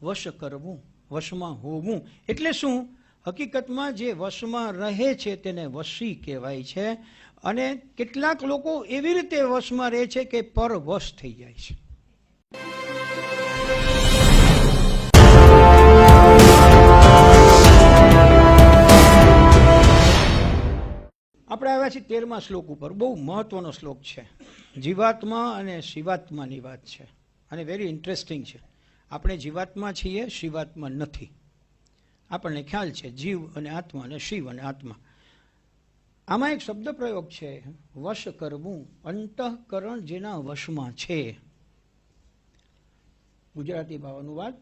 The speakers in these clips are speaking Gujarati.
વશ કરવું, વશમાં હોવું એટલે શું? હકીકતમાં જે વશમાં રહે છે તેને વશી કહેવાય છે. અને કેટલાક લોકો એવી રીતે વશમાં રહે છે કે પરવશ થઈ જાય છે. આપણે આવ્યા છીએ 13મા શ્લોક ઉપર. બહુ મહત્વનો શ્લોક છે. જીવાત્મા અને શિવાત્માની વાત છે અને વેરી ઇન્ટરેસ્ટિંગ છે. આપણે જીવાત્મા છીએ, શિવાત્મા નથી. આપણને ખ્યાલ છે જીવ અને આત્મા અને શિવ અને આત્મા. આમાં એક શબ્દ પ્રયોગ છે, વશ કરવું. અંતઃકરણ જેના વશમાં છે. ગુજરાતી ભાવ અનુવાદ: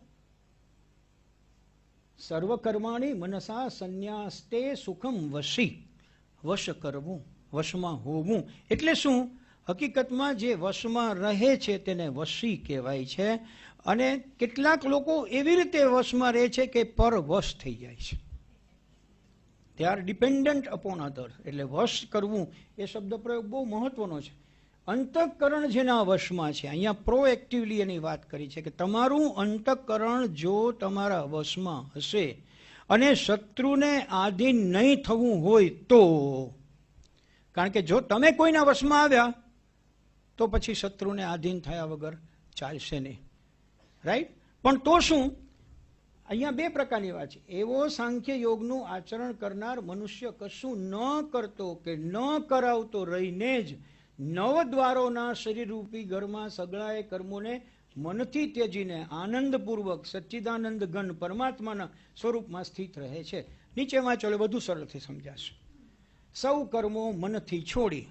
સર્વકર્માણી મનસા સંન્યાસ્તે સુખમ વશી. વશ કરવું, વશમાં હોવું એટલે શું? હકીકતમાં જે વશમાં રહે છે તેને વશી કહેવાય છે. અને કેટલાક લોકો એવી રીતે વશમાં રહે છે કે પરવશ થઈ જાય છે. દે આર ડિપેન્ડન્ટ અપોન અધર. એટલે વશ કરવું એ શબ્દ પ્રયોગ બહુ મહત્વનો છે. અંતઃકરણ જેના વશમાં છે, અહીંયા પ્રોએક્ટિવલી એની વાત કરી છે કે તમારું અંતઃકરણ જો તમારા વશમાં હશે અને શત્રુને આધીન નહીં થવું હોય તો, કારણ કે જો તમે કોઈના વશમાં આવ્યા તો પછી શત્રુને આધીન થયા વગર ચાલશે નહીં, રાઈટ? પણ તો શું? અહીંયા બે પ્રકારની વાત છે. એવો સાંખ્ય યોગનું આચરણ કરનાર મનુષ્ય કશું ન કરતો કે ન કરાવતો રહીને જ નવદ્વારોના શરીરરૂપી ઘરમાં સગળાએ કર્મોને મનથી ત્યજીને આનંદપૂર્વક સચ્ચિદાનંદ ઘન પરમાત્માના સ્વરૂપમાં સ્થિત રહે છે. નીચે વાંચો, વધુ સરળથી સમજાશે. સૌ કર્મો મનથી છોડી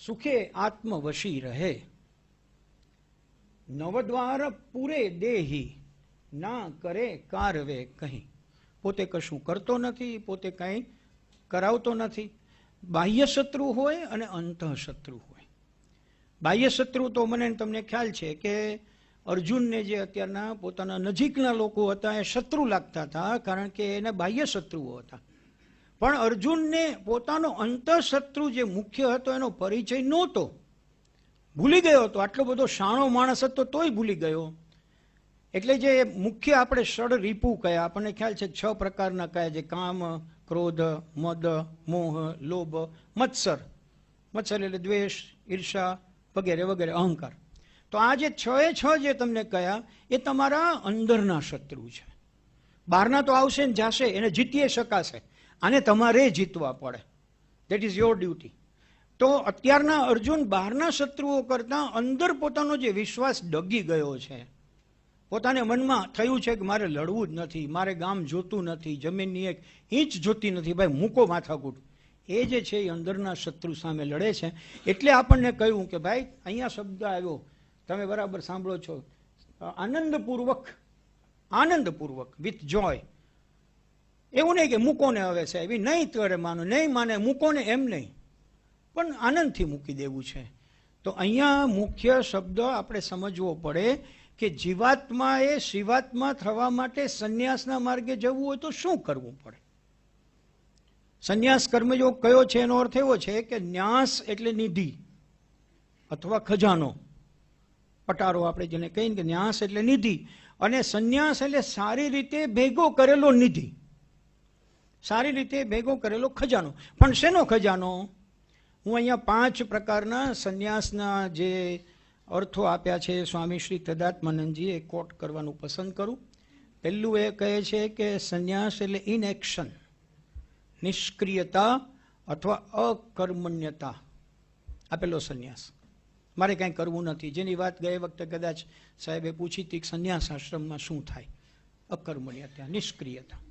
સુખે આત્મવશી રહે. નવદ્વાર પૂરે દેહી ના કરે કારવે કહી. પોતે કશું કરતો નથી, પોતે કંઈ કરાવતો નથી. બાહ્ય શત્રુ હોય અને અંતઃ શત્રુ હોય. બાહ્ય શત્રુ તો મને તમને ખ્યાલ છે કે અર્જુનને જે અત્યારના પોતાના નજીકના લોકો હતા એ શત્રુ લાગતા હતા, કારણ કે એને બાહ્ય શત્રુઓ હતા. પણ અર્જુનને પોતાનો અંતઃશત્રુ જે મુખ્ય હતો એનો પરિચય નહોતો. ભૂલી ગયો હતો. આટલો બધો શાણો માણસ હતો તોય ભૂલી ગયો. એટલે જે મુખ્ય આપણે ષડ રીપુ કયા, આપણને ખ્યાલ છે 6 પ્રકારના કયા, જે કામ, ક્રોધ, મદ, મોહ, લોભ, મત્સર. મત્સર એટલે દ્વેષ, ઈર્ષા વગેરે વગેરે, અહંકાર. તો આ જે 6 જે તમને કયા એ તમારા અંદરના શત્રુ છે. બહારના તો આવશે ને જાશે, એને જીતી શકાશે. આને તમારે જીતવા પડે. That is your duty. તો અત્યારના અર્જુન બહારના શત્રુઓ કરતા અંદર પોતાનો જે વિશ્વાસ ડગી ગયો છે, પોતાને મનમાં થયું છે કે મારે લડવું જ નથી, મારે ગામ જોતું નથી, જમીનની એક ઇંચ જોતી નથી, ભાઈ મૂકો માથાકૂટ. એ જે છે એ અંદરના શત્રુ સામે લડે છે. એટલે આપણને કહ્યું કે ભાઈ અહીંયા શબ્દ આવ્યો, તમે બરાબર સાંભળો છો, આનંદપૂર્વક, આનંદપૂર્વક, વિથ જોય. એવું નહીં કે મૂકો ને હવે સાહેબ, એ નહીં કરે માનો, નહીં માને મૂકો ને, એમ નહીં, પણ આનંદથી મૂકી દેવું છે. તો અહીંયા મુખ્ય શબ્દ આપણે સમજવો પડે કે જીવાત્માએ શિવાત્મા થવા માટે સંન્યાસના માર્ગે જવું હોય તો શું કરવું પડે? સંન્યાસ કર્મયોગ કયો છે એનો અર્થ એવો છે કે ન્યાસ એટલે નિધિ અથવા ખજાનો, પટારો આપણે જેને કહીએ કે ન્યાસ એટલે નિધિ, અને સંન્યાસ એટલે સારી રીતે ભેગો કરેલો નિધિ, સારી રીતે ભેગો કરેલો ખજાનો. પણ શેનો ખજાનો? હું અહીંયા 5 પ્રકારના સંન્યાસના જે અર્થો આપ્યા છે સ્વામી શ્રી તદાત્માનંદજીએ કોટ કરવાનું પસંદ કરું. પહેલું એ કહે છે કે સંન્યાસ એટલે ઇનએક્શન, નિષ્ક્રિયતા અથવા અકર્મણ્યતા. આ પેલો સંન્યાસ. મારે કાંઈ કરવું નથી, જેની વાત ગઈ વખતે કદાચ સાહેબે પૂછી હતી કે સંન્યાસ આશ્રમમાં શું થાય? અકર્મણ્યતા, નિષ્ક્રિયતા.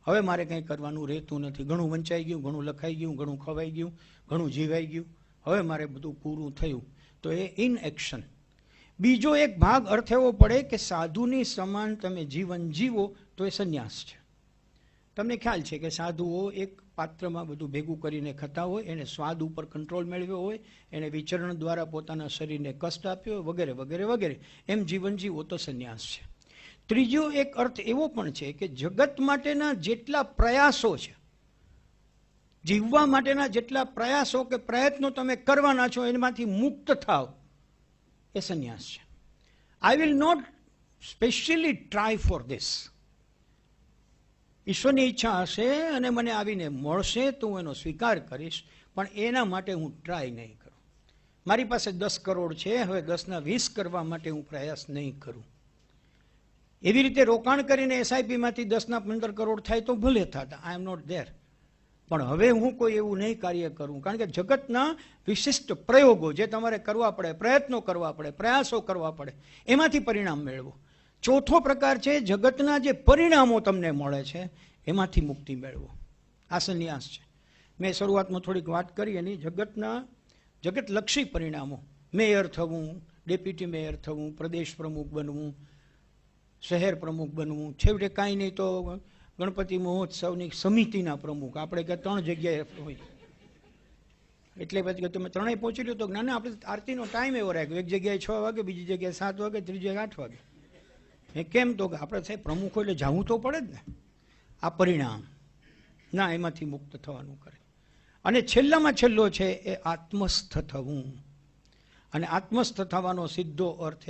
હવે મારે કંઈ કરવાનું રહેતું નથી, ઘણું વંચાઈ ગયું, ઘણું લખાઈ ગયું, ઘણું ખવાઈ ગયું, ઘણું જીવાઈ ગયું, હવે મારે બધું પૂરું થયું. તો એ ઇનએક્શન. બીજો એક ભાગ અર્થ એવો પડે કે સાધુની સમાન તમે જીવન જીવો તો એ સંન્યાસ છે. તમને ખ્યાલ છે કે સાધુઓ એક પાત્રમાં બધું ભેગું કરીને ખાતા હોય, એને સ્વાદ ઉપર કંટ્રોલ મેળવ્યો હોય, એને વિચરણ દ્વારા પોતાના શરીરને કષ્ટ આપ્યો હોય, વગેરે વગેરે વગેરે. એમ જીવન જીવો તો સંન્યાસ છે. ત્રીજો એક અર્થ એવો પણ છે કે જગત માટેના જેટલા પ્રયાસો છે, જીવવા માટેના જેટલા પ્રયાસો કે પ્રયત્નો તમે કરવાના છો એમાંથી મુક્ત થાવ, એ સંન્યાસ છે. I will not specially try for this. ઈશ્વરની ઈચ્છા હશે અને મને આવીને મળશે તો હું એનો સ્વીકાર કરીશ, પણ એના માટે હું ટ્રાય નહીં કરું. મારી પાસે 10 કરોડ છે, હવે 10ના 20 કરવા માટે હું પ્રયાસ નહીં કરું. એવી રીતે રોકાણ કરીને એસઆઈપીમાંથી 10ના 15 કરોડ થાય તો ભલે થતા, આઈ એમ નોટ ધેર. પણ હવે હું કોઈ એવું નહીં કાર્ય કરું, કારણ કે જગતના વિશિષ્ટ પ્રયોગો જે તમારે કરવા પડે, પ્રયત્નો કરવા પડે, પ્રયાસો કરવા પડે, એમાંથી પરિણામ મેળવો. ચોથો પ્રકાર છે જગતના જે પરિણામો તમને મળે છે એમાંથી મુક્તિ મેળવો. આ સંન્યાસ છે. મેં શરૂઆતમાં થોડીક વાત કરી એની. જગતલક્ષી પરિણામો, મેયર થવું, ડેપ્યુટી મેયર થવું, પ્રદેશ પ્રમુખ બનવું, શહેર પ્રમુખ બનવું, છેવટે કાંઈ નહીં તો ગણપતિ મહોત્સવની સમિતિના પ્રમુખ. આપણે કે 3 જગ્યાએ હોય એટલે પછી તમે 3 પહોંચી લો તો ના, આપણે આરતીનો ટાઈમ એવો રાખ્યો, એક જગ્યાએ 6 વાગે, બીજી જગ્યાએ 7 વાગે, ત્રીજી જગ્યાએ 8 વાગે. એ કેમ? તો કે આપણે સાહેબ પ્રમુખ એટલે જવું તો પડે જ ને. આ પરિણામ ના, એમાંથી મુક્ત થવાનું કરે. અને છેલ્લામાં છેલ્લો છે એ આત્મસ્થ થવું. અને આત્મસ્થ થવાનો સીધો અર્થ